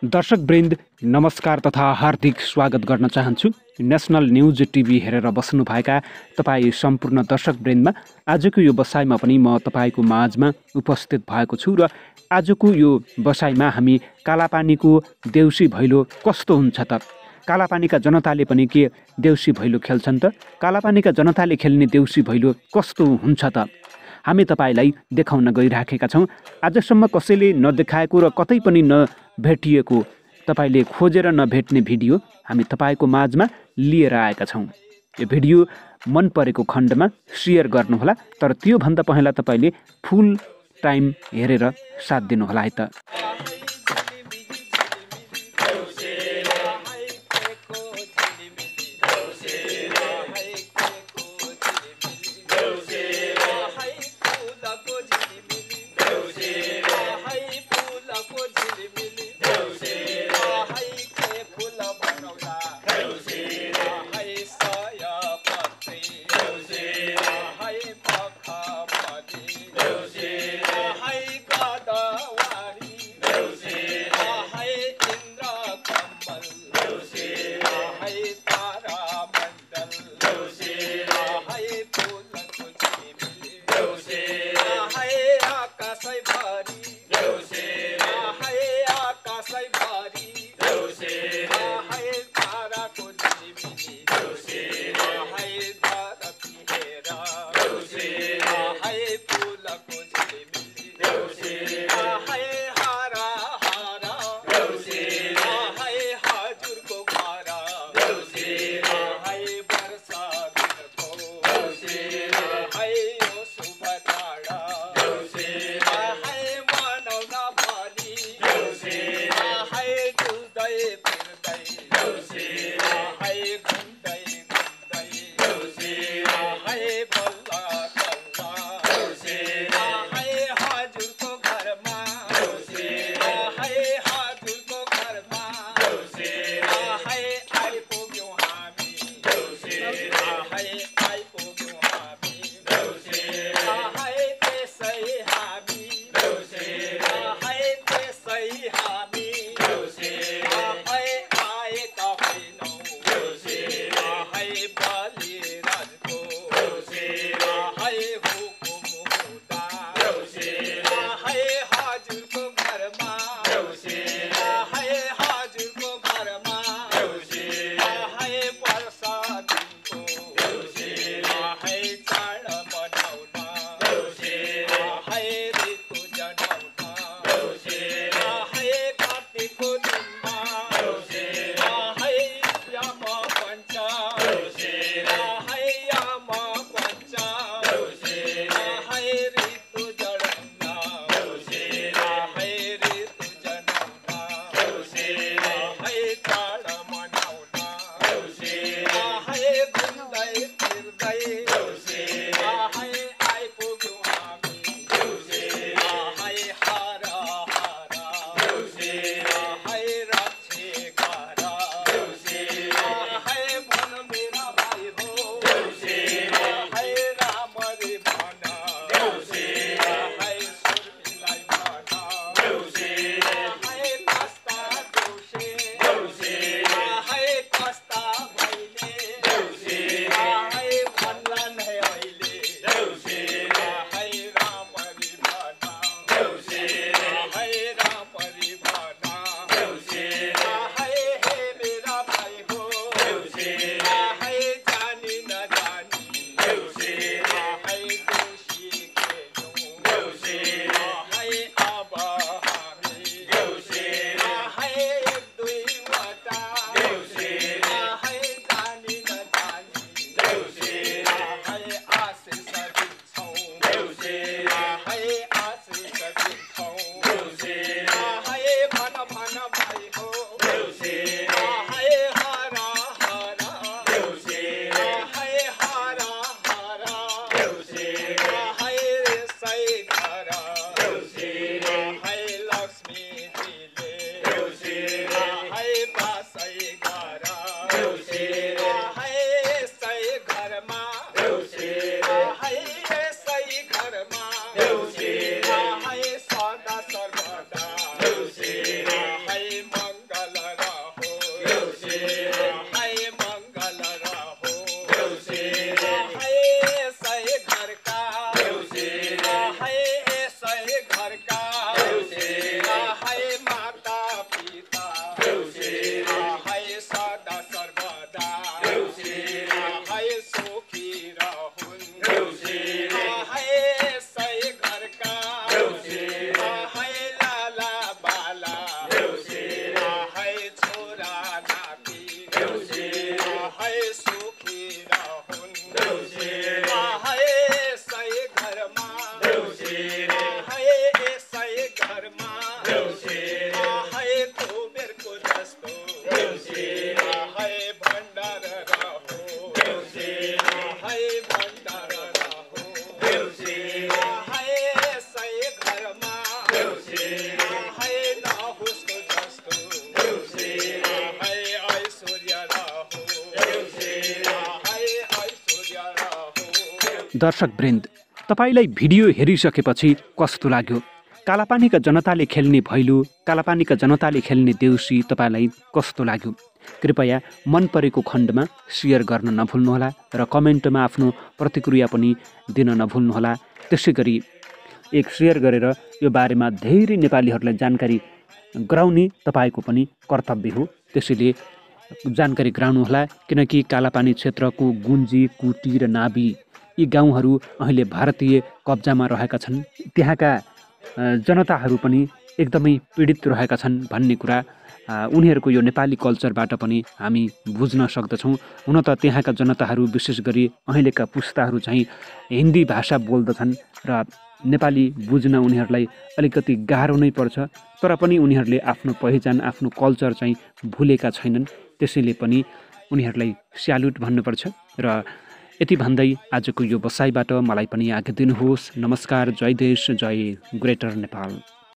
दर्शकवृन्द नमस्कार तथा हार्दिक स्वागत गर्न चाहन्छु। नेसनल न्युज टिभी हेरेर बस्नुभएका तपाईँ सम्पूर्ण दर्शकवृन्दमा आजको यो बसाइमा पनि म तपाईँको माझमा उपस्थित भएको छु र आजको यो बसाइमा हामी कालापानीको देउसी भैलो कस्तो हुन्छ त, कालापानीका जनताले पनि के देउसी भैलो खेल्छन् त, कालापानीका जनताले खेल्ने देउसी भैलो कस्तो हुन्छ त, हामी तपाईलाई देखाउन गइराखेका छौँ। आजसम्म कसैले नदेखाएको र कतै पनि नभेटिएको, तपाईले खोजेर नभेट्ने भिडियो हामी तपाईको माझमा लिएर आएका छौँ। यो भिडियो मन परेको खण्डमा शेयर गर्नुहोला, तर त्योभन्दा पहिला तपाईले फुल टाइम हेरेर साथ दिनुहोला है त। Hey, दर्शकवृन्द, तपाईँलाई भिडियो हेरिसकेपछि कस्तो लाग्यो? कालापानीका जनताले खेल्ने भैलो, कालापानीका जनताले खेल्ने देउसी तपाईँलाई कस्तो लाग्यो? कृपया मन परेको खण्डमा सेयर गर्न नभुल्नुहोला र कमेन्टमा आफ्नो प्रतिक्रिया पनि दिन नभुल्नुहोला। त्यसै गरी एक सेयर गरेर यो बारेमा धेरै नेपालीहरूलाई जानकारी गराउने तपाईँको पनि कर्तव्य हो। त्यसैले जानकारी गराउनुहोला, किनकि कालापानी क्षेत्रको गुन्जी, कुटी र नाबी यी गाउँहरू अहिले भारतीय कब्जामा रहेका छन्। त्यहाँका जनताहरू पनि एकदमै पीडित रहेका छन् भन्ने कुरा उनीहरूको यो नेपाली कल्चरबाट पनि हामी बुझ्न सक्दछौँ। हुन त त्यहाँका जनताहरू विशेष गरी अहिलेका पुस्ताहरू चाहिँ हिन्दी भाषा बोल्दछन् र नेपाली बुझ्न उनीहरूलाई अलिकति गाह्रो नै पर्छ, तर पनि उनीहरूले आफ्नो पहिचान, आफ्नो कल्चर चाहिँ भुलेका छैनन्। त्यसैले पनि उनीहरूलाई स्याल्युट भन्नुपर्छ। र यति भन्दै आजको यो बसाइबाट मलाई पनि आज्ञा दिनुहोस्। नमस्कार, जय देश, जय ग्रेटर नेपाल।